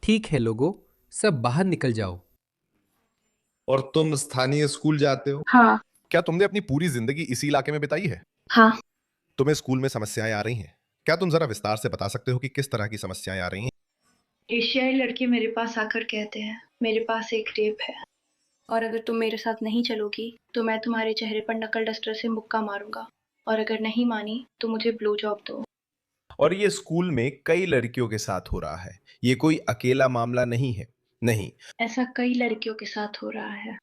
ठीक है लोगों, सब बाहर निकल जाओ। और तुम स्थानीय स्कूल जाते हो? हाँ। क्या तुमने अपनी पूरी जिंदगी इसी इलाके में बिताई है? हाँ। तुम्हें स्कूल में समस्याएं आ रही हैं? क्या तुम जरा विस्तार से बता सकते हो कि किस तरह की समस्याएं आ रही हैं? एशियाई लड़के मेरे पास आकर कहते हैं मेरे पास एक रेप है और अगर तुम मेरे साथ नहीं चलोगी तो मैं तुम्हारे चेहरे पर नकल डस्टर से मुक्का मारूंगा और अगर नहीं मानी तो मुझे ब्लो जॉब दो। और ये स्कूल में कई लड़कियों के साथ हो रहा है, ये कोई अकेला मामला नहीं है। नहीं। ऐसा कई लड़कियों के साथ हो रहा है।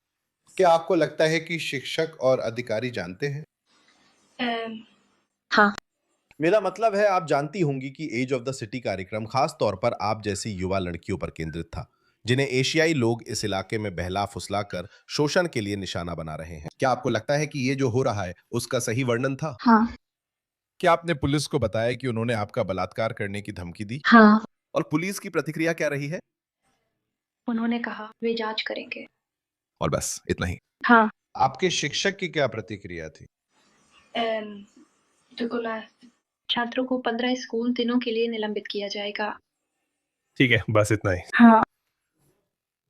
क्या आपको लगता है कि शिक्षक और अधिकारी जानते हैं? हाँ। मेरा मतलब है आप जानती होंगी कि एज ऑफ द सिटी कार्यक्रम खास तौर पर आप जैसी युवा लड़कियों पर केंद्रित था, जिन्हें एशियाई लोग इस इलाके में बहला फुसला कर शोषण के लिए निशाना बना रहे हैं। क्या आपको लगता है कि ये जो हो रहा है उसका सही वर्णन था? हाँ। क्या आपने पुलिस को बताया कि उन्होंने आपका बलात्कार करने की धमकी दी? हाँ। और पुलिस की प्रतिक्रिया क्या रही है? उन्होंने कहा वे जांच करेंगे। और बस इतना ही? हाँ। आपके शिक्षक की क्या प्रतिक्रिया थी? छात्रों को 15 स्कूल दिनों के लिए निलंबित किया जाएगा। ठीक है, बस इतना ही। हाँ।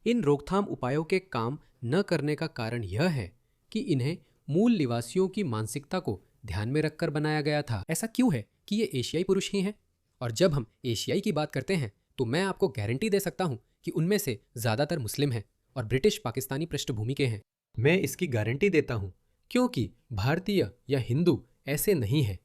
इन रोकथाम उपायों के काम न करने का कारण यह है कि इन्हें मूल निवासियों की मानसिकता को ध्यान में रखकर बनाया गया था। ऐसा क्यों है कि ये एशियाई पुरुष ही हैं? और जब हम एशियाई की बात करते हैं तो मैं आपको गारंटी दे सकता हूं कि उनमें से ज़्यादातर मुस्लिम हैं और ब्रिटिश पाकिस्तानी पृष्ठभूमि के हैं। मैं इसकी गारंटी देता हूं क्योंकि भारतीय या हिंदू ऐसे नहीं हैं।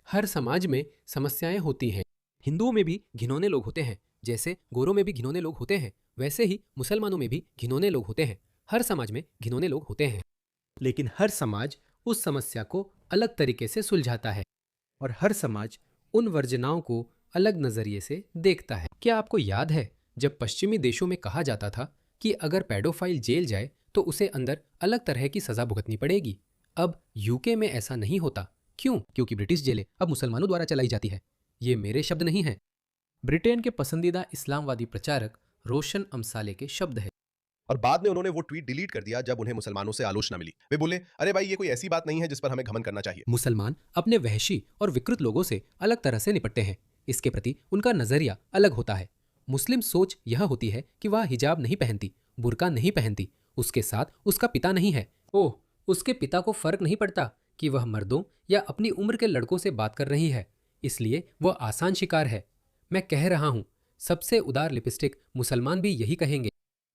हर समाज में समस्याएं होती हैं। हिंदुओं में भी घिनौने लोग होते हैं, जैसे गोरों में भी घिनौने लोग होते हैं, वैसे ही मुसलमानों में भी घिनौने लोग होते हैं। हर समाज में घिनौने लोग होते हैं, लेकिन हर समाज उस समस्या को अलग तरीके से सुलझाता है और हर समाज उन वर्जनाओं को अलग नजरिए से देखता है। क्या आपको याद है जब पश्चिमी देशों में कहा जाता था कि अगर पेडोफाइल जेल जाए तो उसे अंदर अलग तरह की सजा भुगतनी पड़ेगी? अब यूके में ऐसा नहीं होता। क्यों? क्योंकि ब्रिटिश जेलें अब मुसलमानों द्वारा चलाई जाती है। ये मेरे शब्द नहीं हैं, ब्रिटेन के पसंदीदा इस्लामवादी प्रचारक रोशन अमसाले के शब्द हैं। और बाद में उन्होंने वो ट्वीट डिलीट कर दिया जब उन्हें मुसलमानों से आलोचना मिली। वे बोले, अरे भाई, ये कोई ऐसी बात नहीं है जिस पर हमें घमंड करना चाहिए। मुसलमान अपने वहशी और विकृत लोगों से अलग तरह से निपटते हैं। इसके प्रति उनका नजरिया अलग होता है। मुस्लिम सोच यह होती है कि वह हिजाब नहीं पहनती, बुर्का नहीं पहनती, उसके साथ उसका पिता नहीं है। ओह, उसके पिता को फर्क नहीं पड़ता कि वह मर्दों या अपनी उम्र के लड़कों से बात कर रही है, इसलिए वह आसान शिकार है। मैं कह रहा हूं, सबसे उदार लिपस्टिक मुसलमान भी यही कहेंगे।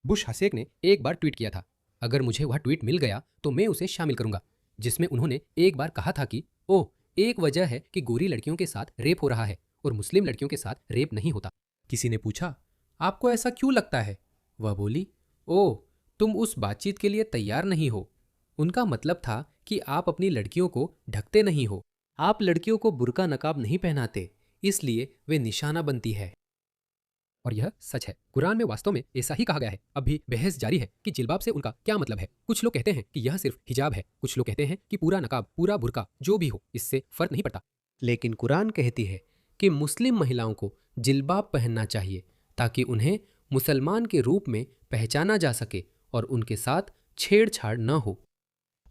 बुश हसेक ने एक बार ट्वीट किया था, अगर मुझे वह ट्वीट मिल गया तो मैं उसे शामिल करूंगा, जिसमें उन्होंने एक बार कहा था कि ओह, एक वजह है कि गोरी लड़कियों के साथ रेप हो रहा है और मुस्लिम लड़कियों के साथ रेप नहीं होता। किसी ने पूछा, आपको ऐसा क्यों लगता है? वह बोली, ओह, तुम उस बातचीत के लिए तैयार नहीं हो। उनका मतलब था कि आप अपनी लड़कियों को ढकते नहीं हो, आप लड़कियों को बुर्का नकाब नहीं पहनाते, इसलिए वे निशाना बनती है। और यह सच है, कुरान में वास्तव में ऐसा ही कहा गया है। अब भी बहस जारी है कि जिल्बाब से उनका क्या मतलब है। कुछ लोग कहते हैं कि यह सिर्फ हिजाब है, कुछ लोग कहते हैं कि पूरा नकाब, पूरा बुर्का, जो भी हो, इससे फर्क नहीं पड़ता। लेकिन कुरान कहती है कि मुस्लिम महिलाओं को जिल्बाब पहनना चाहिए ताकि उन्हें मुसलमान के रूप में पहचाना जा सके और उनके साथ छेड़छाड़ न हो।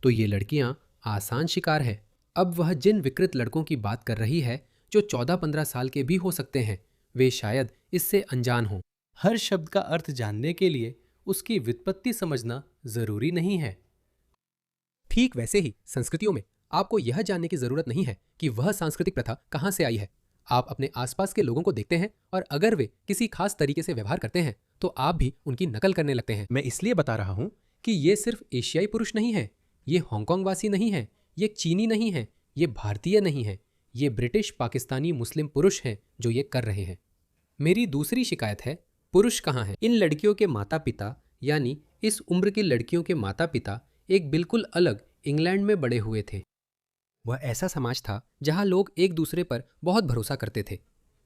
तो ये लड़कियां आसान शिकार है। अब वह जिन विकृत लड़कों की बात कर रही है जो 14-15 साल के भी हो सकते हैं, वे शायद इससे अनजान हों। हर शब्द का अर्थ जानने के लिए उसकी व्युत्पत्ति समझना जरूरी नहीं है। ठीक वैसे ही संस्कृतियों में आपको यह जानने की जरूरत नहीं है कि वह सांस्कृतिक प्रथा कहां से आई है। आप अपने आसपास के लोगों को देखते हैं और अगर वे किसी खास तरीके से व्यवहार करते हैं तो आप भी उनकी नकल करने लगते हैं। मैं इसलिए बता रहा हूं कि ये सिर्फ एशियाई पुरुष नहीं है, ये हांगकांग वासी नहीं है, ये चीनी नहीं है, ये भारतीय नहीं है, ये ब्रिटिश पाकिस्तानी मुस्लिम पुरुष हैं जो ये कर रहे हैं। मेरी दूसरी शिकायत है, पुरुष कहाँ हैं? इन लड़कियों के माता पिता, यानी इस उम्र की लड़कियों के माता पिता एक बिल्कुल अलग इंग्लैंड में बड़े हुए थे। वह ऐसा समाज था जहां लोग एक दूसरे पर बहुत भरोसा करते थे।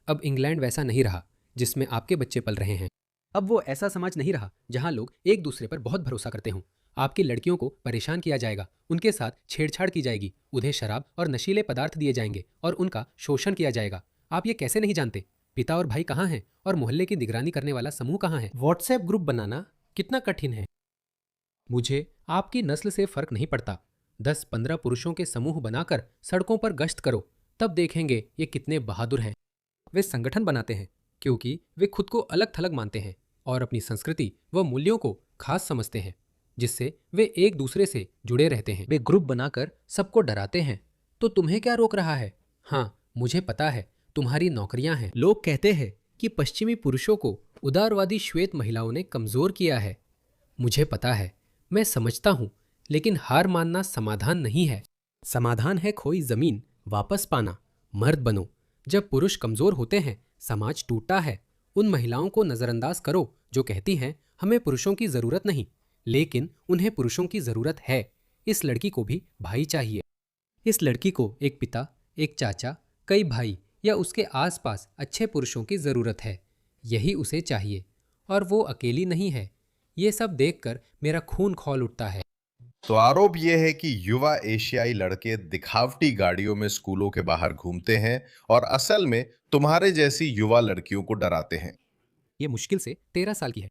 अब इंग्लैंड वैसा नहीं रहा जिसमें आपके बच्चे पल रहे हैं। अब वो ऐसा समाज नहीं रहा जहां लोग एक दूसरे पर बहुत भरोसा करते हों। आपकी लड़कियों को परेशान किया जाएगा, उनके साथ छेड़छाड़ की जाएगी, उन्हें शराब और नशीले पदार्थ दिए जाएंगे और उनका शोषण किया जाएगा। आप ये कैसे नहीं जानते? पिता और भाई कहाँ हैं और मोहल्ले की निगरानी करने वाला समूह कहाँ है? व्हाट्सएप ग्रुप बनाना कितना कठिन है। मुझे आपकी नस्ल से फर्क नहीं पड़ता। 10-15 पुरुषों के समूह बनाकर सड़कों पर गश्त करो, तब देखेंगे ये कितने बहादुर हैं। वे संगठन बनाते हैं क्योंकि वे खुद को अलग थलग मानते हैं। और अपनी संस्कृति व मूल्यों को खास समझते हैं, जिससे वे एक दूसरे से जुड़े रहते हैं। वे ग्रुप बनाकर सबको डराते हैं। तो तुम्हें क्या रोक रहा है? हाँ, मुझे पता है तुम्हारी नौकरियां हैं। लोग कहते हैं कि पश्चिमी पुरुषों को उदारवादी श्वेत महिलाओं ने कमजोर किया है। मुझे पता है, मैं समझता हूँ, लेकिन हार मानना समाधान नहीं है। समाधान है खोई जमीन वापस पाना। मर्द बनो। जब पुरुष कमजोर होते हैं, समाज टूटता है। उन महिलाओं को नजरअंदाज करो जो कहती हैं हमें पुरुषों की जरूरत नहीं, लेकिन उन्हें पुरुषों की जरूरत है। इस लड़की को भी भाई चाहिए। इस लड़की को एक पिता, एक चाचा, कई भाई या उसके आसपास अच्छे पुरुषों की जरूरत है। यही उसे चाहिए, और वो अकेली नहीं है। ये सब देखकर मेरा खून खौल उठता है। तो आरोप यह है कि युवा एशियाई लड़के दिखावटी गाड़ियों में स्कूलों के बाहर घूमते हैं और असल में तुम्हारे जैसी युवा लड़कियों को डराते हैं। ये मुश्किल से 13 साल की है।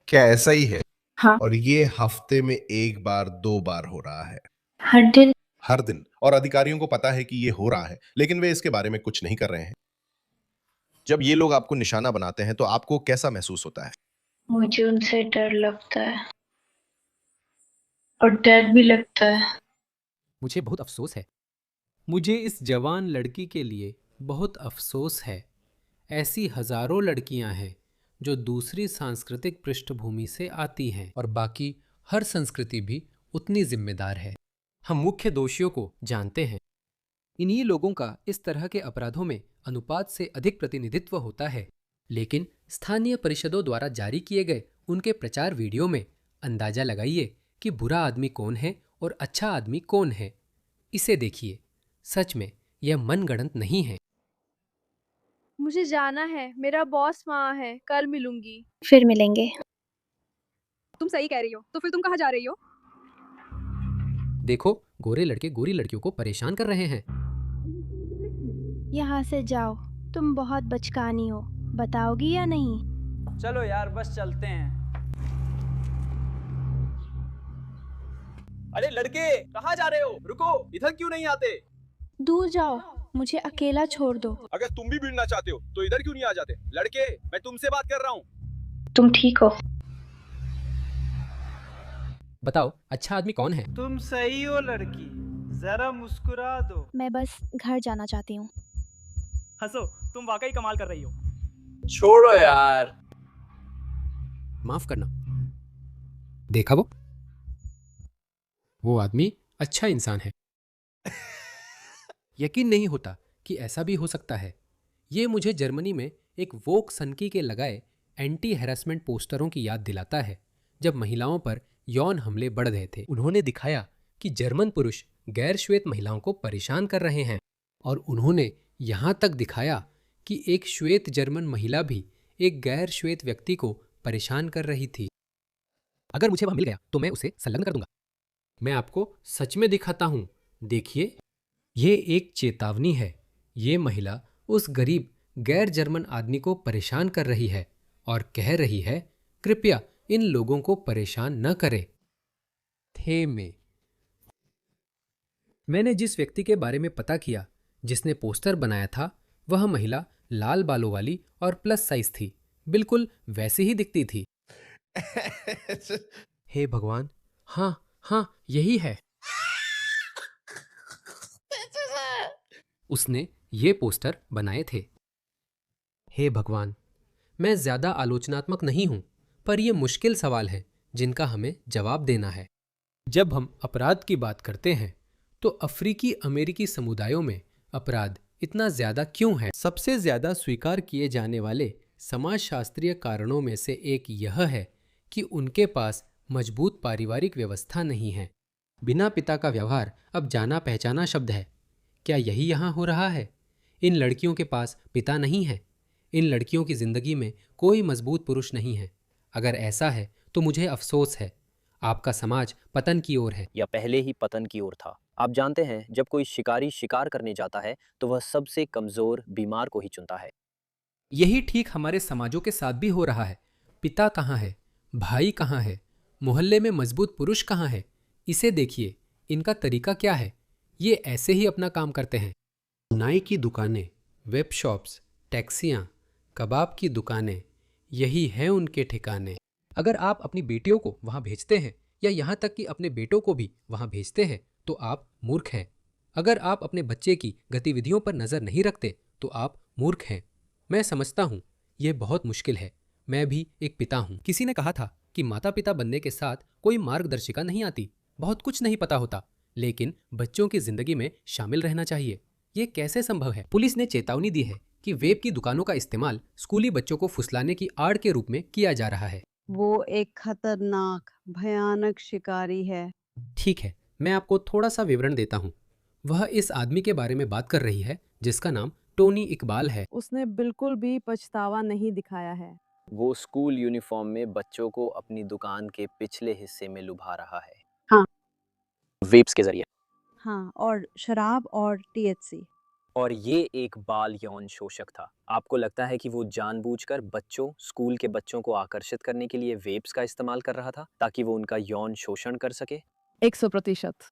क्या ऐसा ही है? हाँ। और ये हफ्ते में 1 बार 2 बार हो रहा है? हर दिन। हर दिन। और अधिकारियों को पता है कि ये हो रहा है, लेकिन वे इसके बारे में कुछ नहीं कर रहे हैं। जब ये लोग आपको निशाना बनाते हैं तो आपको कैसा महसूस होता है? मुझे उनसे डर लगता है और डर भी लगता है। मुझे बहुत अफसोस है। मुझे इस जवान लड़की के लिए बहुत अफसोस है। ऐसी हजारों लड़कियां हैं जो दूसरी सांस्कृतिक पृष्ठभूमि से आती हैं, और बाकी हर संस्कृति भी उतनी जिम्मेदार है। हम मुख्य दोषियों को जानते हैं। इन्हीं लोगों का इस तरह के अपराधों में अनुपात से अधिक प्रतिनिधित्व होता है। लेकिन स्थानीय परिषदों द्वारा जारी किए गए उनके प्रचार वीडियो में अंदाजा लगाइए कि बुरा आदमी कौन है और अच्छा आदमी कौन है। इसे देखिए। सच में यह मनगढ़ंत नहीं है। मुझे जाना है, मेरा बॉस वहाँ है, कल मिलूंगी। फिर मिलेंगे। तुम सही कह रही हो, तो फिर तुम कहाँ जा रही हो? देखो, गोरे लड़के गोरी लड़कियों को परेशान कर रहे हैं। यहाँ से जाओ, तुम बहुत बचकानी हो, बताओगी या नहीं? चलो यार, बस चलते हैं। अरे लड़के, कहाँ जा रहे हो? रुको, इधर क्यों नहीं आते? दूर जाओ, मुझे अकेला छोड़ दो। अगर तुम भी भिड़ना चाहते हो तो इधर क्यों नहीं आ जाते? लड़के, मैं तुमसे बात कर रहा हूँ। तुम ठीक हो? बताओ, अच्छा आदमी कौन है? तुम सही हो लड़की, जरा मुस्कुरा दो। मैं बस घर जाना चाहती हूँ। हंसो, तुम वाकई कमाल कर रही हो। छोड़ो यार। माफ करना। देखा वो आदमी अच्छा इंसान है। यकीन नहीं होता कि ऐसा भी हो सकता है। ये मुझे जर्मनी में एक वोक सनकी के लगाए एंटी हैरेसमेंट पोस्टरों की याद दिलाता है, जब महिलाओं पर यौन हमले बढ़ रहे थे। उन्होंने दिखाया कि जर्मन पुरुष गैर श्वेत महिलाओं को परेशान कर रहे हैं, और उन्होंने यहाँ तक दिखाया कि एक श्वेत जर्मन महिला भी एक गैर श्वेत व्यक्ति को परेशान कर रही थी। अगर मुझे वह मिल गया तो मैं उसे संलग्न कर दूंगा। मैं आपको सच में दिखाता हूँ। देखिए, ये एक चेतावनी है। ये महिला उस गरीब गैर जर्मन आदमी को परेशान कर रही है और कह रही है, कृपया इन लोगों को परेशान न करें। थे मैंने जिस व्यक्ति के बारे में पता किया जिसने पोस्टर बनाया था, वह महिला लाल बालों वाली और प्लस साइज थी। बिल्कुल वैसी ही दिखती थी। हे भगवान, हाँ हाँ, यही है। उसने ये पोस्टर बनाए थे। हे भगवान, मैं ज्यादा आलोचनात्मक नहीं हूं, पर ये मुश्किल सवाल है जिनका हमें जवाब देना है। जब हम अपराध की बात करते हैं तो अफ्रीकी अमेरिकी समुदायों में अपराध इतना ज्यादा क्यों है? सबसे ज्यादा स्वीकार किए जाने वाले समाजशास्त्रीय कारणों में से एक यह है कि उनके पास मजबूत पारिवारिक व्यवस्था नहीं है। बिना पिता का व्यवहार अब जाना पहचाना शब्द है। क्या यही यहाँ हो रहा है? इन लड़कियों के पास पिता नहीं है। इन लड़कियों की जिंदगी में कोई मजबूत पुरुष नहीं है। अगर ऐसा है तो मुझे अफसोस है। आपका समाज पतन की ओर है। या पहले ही पतन की ओर था। आप जानते हैं, जब कोई शिकारी शिकार करने जाता है तो वह सबसे कमजोर बीमार को ही चुनता है। यही ठीक हमारे समाजों के साथ भी हो रहा है। पिता कहाँ है? भाई कहाँ है? मोहल्ले में मजबूत पुरुष कहाँ है? इसे देखिए, इनका तरीका क्या है? ये ऐसे ही अपना काम करते हैं। नाई की दुकानें, वेब शॉप्स, टैक्सियाँ, कबाब की दुकानें, यही है उनके ठिकाने। अगर आप अपनी बेटियों को वहां भेजते हैं या यहाँ तक कि अपने बेटों को भी वहां भेजते हैं तो आप मूर्ख हैं। अगर आप अपने बच्चे की गतिविधियों पर नजर नहीं रखते तो आप मूर्ख हैं। मैं समझता हूँ यह बहुत मुश्किल है। मैं भी एक पिता हूँ। किसी ने कहा था कि माता पिता बनने के साथ कोई मार्गदर्शिका नहीं आती, बहुत कुछ नहीं पता होता, लेकिन बच्चों की जिंदगी में शामिल रहना चाहिए। ये कैसे संभव है? पुलिस ने चेतावनी दी है कि वेब की दुकानों का इस्तेमाल स्कूली बच्चों को फुसलाने की आड़ के रूप में किया जा रहा है। वो एक खतरनाक भयानक शिकारी है। ठीक है, मैं आपको थोड़ा सा विवरण देता हूँ। वह इस आदमी के बारे में बात कर रही है जिसका नाम टोनी इकबाल है। उसने बिल्कुल भी पछतावा नहीं दिखाया है। वो स्कूल यूनिफॉर्म में बच्चों को अपनी दुकान के पिछले हिस्से में लुभा रहा है। हाँ। वेब्स के जरिए। हाँ, और शराब और THC। और ये एक बाल यौन शोषक था। आपको लगता है कि वो जानबूझकर स्कूल के बच्चों को आकर्षित करने के लिए वेब्स का इस्तेमाल कर रहा था ताकि वो उनका यौन शोषण कर सके? 100%।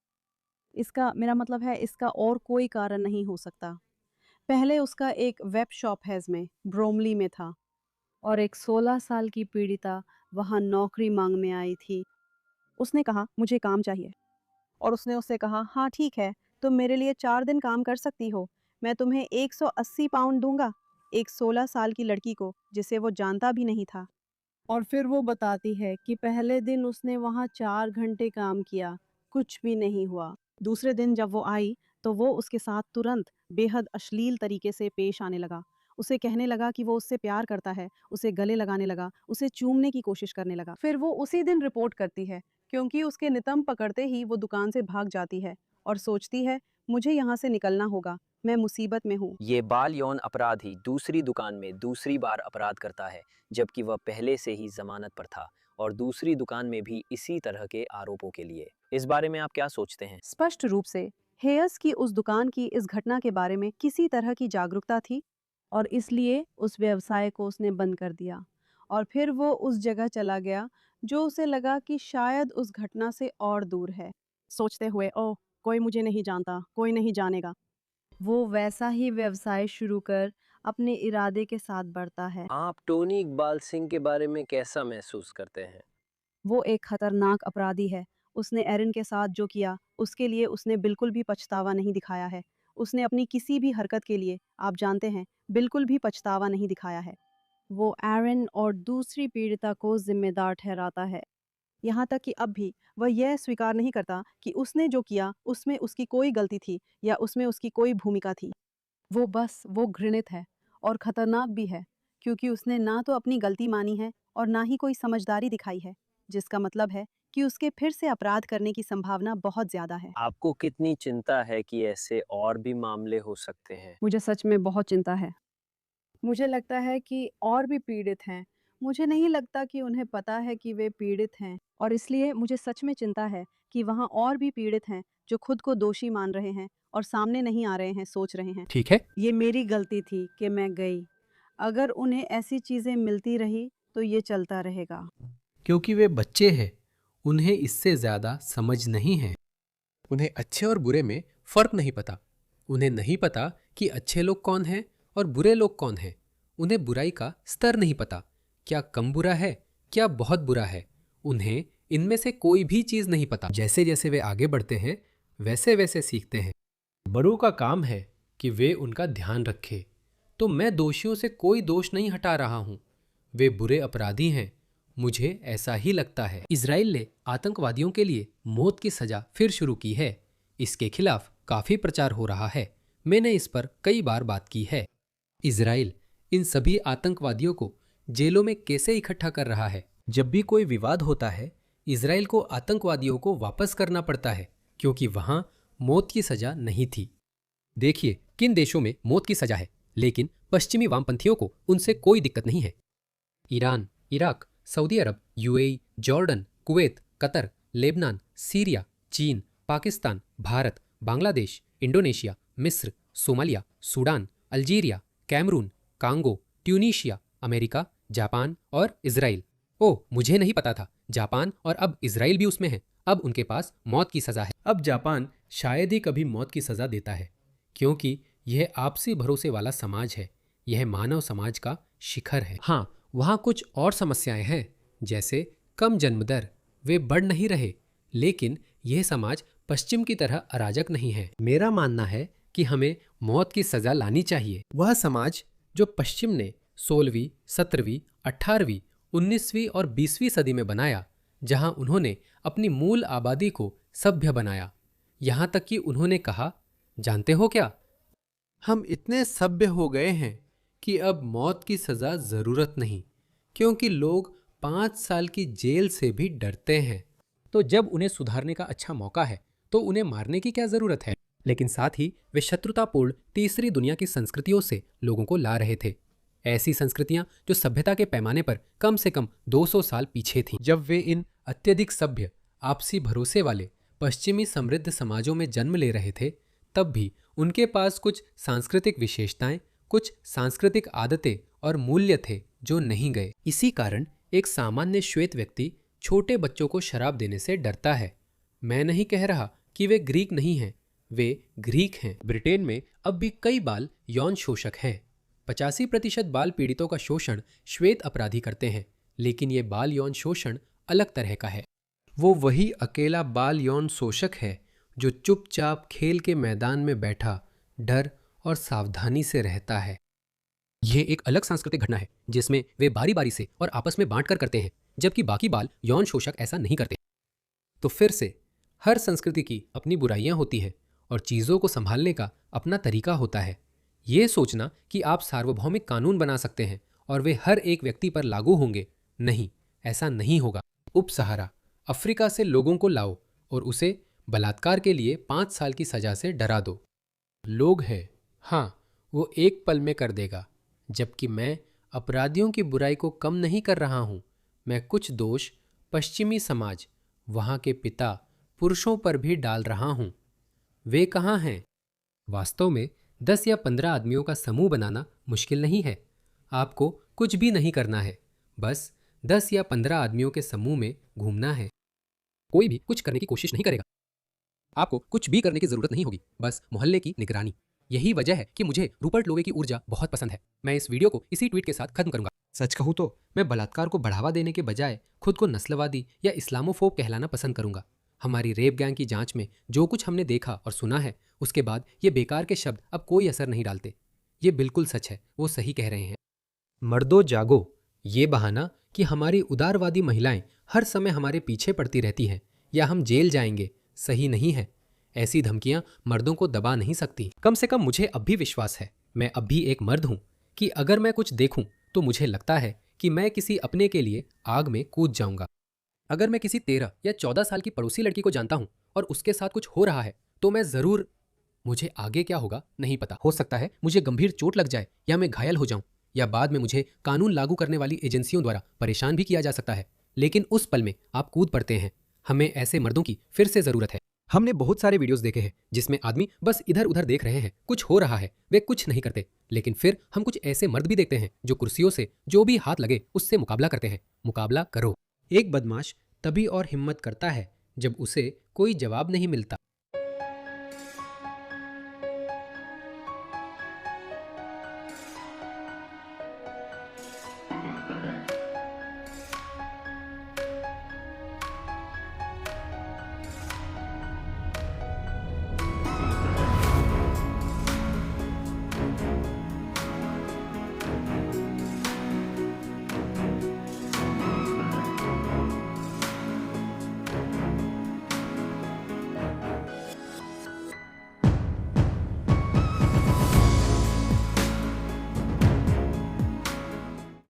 इसका मेरा मतलब है इसका और कोई कारण नहीं हो सकता। पहले उसका एक वेब शॉप हैज़ में ब्रोमली में था और एक 16 साल की पीड़िता वहाँ नौकरी मांगने आई थी। उसने कहा मुझे काम चाहिए और उसने उससे कहा हाँ ठीक है, तुम मेरे लिए 4 दिन काम कर सकती हो, मैं तुम्हें 180 पाउंड दूंगा। एक 16 साल की लड़की को जिसे वो जानता भी नहीं था। और फिर वो बताती है कि पहले दिन उसने वहाँ 4 घंटे काम किया, कुछ भी नहीं हुआ। दूसरे दिन जब वो आई तो वो उसके साथ तुरंत बेहद अश्लील तरीके से पेश आने लगा। उसे कहने लगा कि वो उससे प्यार करता है, उसे गले लगाने लगा, उसे चूमने की कोशिश करने लगा। फिर वो उसी दिन रिपोर्ट करती है क्योंकि उसके नितंब पकड़ते ही वो दुकान से भाग जाती है और सोचती है मुझे यहाँ से निकलना होगा, मैं मुसीबत में हूँ। ये बाल यौन अपराधी दूसरी दुकान में दूसरी बार अपराध करता है जबकि वह पहले से ही जमानत पर था और दूसरी दुकान में भी इसी तरह के आरोपों के लिए। इस बारे में आप क्या सोचते हैं? स्पष्ट रूप से हेयस की उस दुकान की इस घटना के बारे में किसी तरह की जागरूकता थी और इसलिए उस व्यवसाय को उसने बंद कर दिया और फिर वो उस जगह चला गया जो उसे लगा कि शायद उस घटना से और दूर है, सोचते हुए ओह कोई मुझे नहीं जानता, कोई नहीं जानेगा। वो वैसा ही व्यवसाय शुरू कर अपने इरादे के साथ बढ़ता है। आप टोनी इकबाल सिंह के बारे में कैसा महसूस करते हैं? वो एक खतरनाक अपराधी है। उसने एरिन के साथ जो किया उसके लिए उसने बिल्कुल भी पछतावा नहीं दिखाया है। उसने अपनी किसी भी हरकत के लिए, आप जानते हैं, बिल्कुल भी पछतावा नहीं दिखाया है। वो एरिन और दूसरी पीड़िता को जिम्मेदार ठहराता है, यहाँ तक कि अब भी वह यह स्वीकार नहीं करता कि उसने जो किया उसमें उसकी कोई गलती थी या उसमें उसकी कोई भूमिका थी। वो घृणित है और खतरनाक भी है क्योंकि उसने ना तो अपनी गलती मानी है और ना ही कोई समझदारी दिखाई है, जिसका मतलब है कि उसके फिर से अपराध करने की संभावना बहुत ज्यादा है। आपको कितनी चिंता है कि ऐसे और भी मामले हो सकते हैं? मुझे सच में बहुत चिंता है। मुझे लगता है कि और भी पीड़ित हैं। मुझे नहीं लगता कि उन्हें पता है कि वे पीड़ित हैं और इसलिए मुझे सच में चिंता है कि वहाँ और भी पीड़ित हैं जो खुद को दोषी मान रहे हैं और सामने नहीं आ रहे हैं, सोच रहे हैं ठीक है, ये मेरी गलती थी कि मैं गई। अगर उन्हें ऐसी चीजें मिलती रही तो ये चलता रहेगा। क्योंकि वे बच्चे हैं, उन्हें इससे ज्यादा समझ नहीं है। उन्हें अच्छे और बुरे में फर्क नहीं पता। उन्हें नहीं पता कि अच्छे लोग कौन हैं और बुरे लोग कौन हैं। उन्हें बुराई का स्तर नहीं पता, क्या कम बुरा है, क्या बहुत बुरा है। उन्हें इनमें से कोई भी चीज नहीं पता। जैसे जैसे वे आगे बढ़ते हैं वैसे वैसे सीखते हैं। बड़ों का काम है कि वे उनका ध्यान रखें। तो मैं दोषियों से कोई दोष नहीं हटा रहा हूं, वे बुरे अपराधी हैं, मुझे ऐसा ही लगता है। इजराइल ने आतंकवादियों के लिए मौत की सजा फिर शुरू की है। इसके खिलाफ काफी प्रचार हो रहा है। मैंने इस पर कई बार बात की है। इजराइल इन सभी आतंकवादियों को जेलों में कैसे इकट्ठा कर रहा है। जब भी कोई विवाद होता है इजराइल को आतंकवादियों को वापस करना पड़ता है क्योंकि वहां मौत की सजा नहीं थी। देखिए किन देशों में मौत की सजा है, लेकिन पश्चिमी वामपंथियों को उनसे कोई दिक्कत नहीं है। Iran, Iraq, Saudi Arabia, UAE, Jordan, Kuwait, Qatar, Lebanon, Syria, चीन, पाकिस्तान, भारत, बांग्लादेश, इंडोनेशिया, मिस्र, Somalia, Sudan, Algeria, Cameroon, Congo, Tunisia, America, Japan और इजराइल। ओह, मुझे नहीं पता था, जापान और अब इजराइल भी उसमें है। अब उनके पास मौत की सजा है। अब जापान शायद ही कभी मौत की सजा देता है क्योंकि यह आपसी भरोसे वाला समाज है। यह मानव समाज का शिखर है। हाँ, वहाँ कुछ और समस्याएं हैं, जैसे कम जन्म दर, वे बढ़ नहीं रहे, लेकिन यह समाज पश्चिम की तरह अराजक नहीं है। मेरा मानना है कि हमें मौत की सजा लानी चाहिए। वह समाज जो पश्चिम ने 16वीं, 17वीं, 18वीं, 19वीं और 20वीं सदी में बनाया, जहां उन्होंने अपनी मूल आबादी को सभ्य बनाया, यहां तक कि उन्होंने कहा, जानते हो क्या, हम इतने सभ्य हो गए हैं कि अब मौत की सजा जरूरत नहीं, क्योंकि लोग 5 साल की जेल से भी डरते हैं। तो जब उन्हें सुधारने का अच्छा मौका है तो उन्हें मारने की क्या जरूरत है? लेकिन साथ ही वे शत्रुतापूर्ण तीसरी दुनिया की संस्कृतियों से लोगों को ला रहे थे, ऐसी संस्कृतियां जो सभ्यता के पैमाने पर कम से कम 200 साल पीछे थीं। जब वे इन अत्यधिक सभ्य, आपसी भरोसे वाले पश्चिमी समृद्ध समाजों में जन्म ले रहे थे, तब भी उनके पास कुछ सांस्कृतिक विशेषताएं, कुछ सांस्कृतिक आदतें और मूल्य थे जो नहीं गए। इसी कारण एक सामान्य श्वेत व्यक्ति छोटे बच्चों को शराब देने से डरता है। मैं नहीं कह रहा कि वे ग्रीक नहीं हैं, वे ग्रीक हैं। ब्रिटेन में अब भी कई बाल यौन शोषक हैं। 85% बाल पीड़ितों का शोषण श्वेत अपराधी करते हैं, लेकिन ये बाल यौन शोषण अलग तरह का है। वो वही अकेला बाल यौन शोषक है जो चुपचाप खेल के मैदान में बैठा डर और सावधानी से रहता है। यह एक अलग सांस्कृतिक घटना है जिसमें वे बारी बारी से और आपस में बांट कर करते हैं, जबकि बाकी बाल यौन शोषक ऐसा नहीं करते। तो फिर से हर संस्कृति की अपनी बुराइयां होती हैं और चीज़ों को संभालने का अपना तरीका होता है। ये सोचना कि आप सार्वभौमिक कानून बना सकते हैं और वे हर एक व्यक्ति पर लागू होंगे, नहीं, ऐसा नहीं होगा। उपसहारा अफ्रीका से लोगों को लाओ और उसे बलात्कार के लिए 5 साल की सजा से डरा दो। लोग हैं, हाँ, वो एक पल में कर देगा, जबकि मैं अपराधियों की बुराई को कम नहीं कर रहा हूँ। मैं कुछ दोष पश्चिमी समाज, वहाँ के पिता पुरुषों पर भी डाल रहा हूँ। वे कहाँ हैं? वास्तव में 10 या 15 आदमियों का समूह बनाना मुश्किल नहीं है। आपको कुछ भी नहीं करना है, बस 10 या 15 आदमियों के समूह में घूमना है। कोई भी कुछ करने की कोशिश नहीं करेगा। आपको कुछ भी करने की जरूरत नहीं होगी, बस मोहल्ले की निगरानी। यही वजह है कि मुझे रूपर्ट लोवे की ऊर्जा बहुत पसंद है। मैं इस वीडियो को इसी ट्वीट के साथ खत्म करूंगा। सच कहूँ तो मैं बलात्कार को बढ़ावा देने के बजाय खुद को नस्लवादी या इस्लामोफोब कहलाना पसंद करूंगा। हमारी रेप गैंग की जांच में जो कुछ हमने देखा और सुना है, उसके बाद ये बेकार के शब्द अब कोई असर नहीं डालते। ये बिल्कुल सच है, वो सही कह रहे हैं। मर्दों जागो, ये बहाना कि हमारी उदारवादी महिलाएं हर समय हमारे पीछे पड़ती रहती हैं या हम जेल जाएंगे, सही नहीं है। ऐसी धमकियां मर्दों को दबा नहीं सकती। कम से कम मुझे अब भी विश्वास है, मैं अब भी एक मर्द हूं, कि अगर मैं कुछ देखूं तो मुझे लगता है कि मैं किसी अपने के लिए आग में कूद जाऊंगा। अगर मैं किसी 13 या 14 साल की पड़ोसी लड़की को जानता हूं और उसके साथ कुछ हो रहा है तो मैं जरूर, मुझे आगे क्या होगा नहीं पता, हो सकता है मुझे गंभीर चोट लग जाए या मैं घायल हो जाऊं, या बाद में मुझे कानून लागू करने वाली एजेंसियों द्वारा परेशान भी किया जा सकता है, लेकिन उस पल में आप कूद पड़ते हैं। हमें ऐसे मर्दों की फिर से जरूरत है। हमने बहुत सारे वीडियोस देखे हैं जिसमें आदमी बस इधर उधर देख रहे हैं, कुछ हो रहा है, वे कुछ नहीं करते। लेकिन फिर हम कुछ ऐसे मर्द भी देखते हैं जो कुर्सियों से जो भी हाथ लगे उससे मुकाबला करते हैं। मुकाबला करो। एक बदमाश तभी और हिम्मत करता है जब उसे कोई जवाब नहीं मिलता।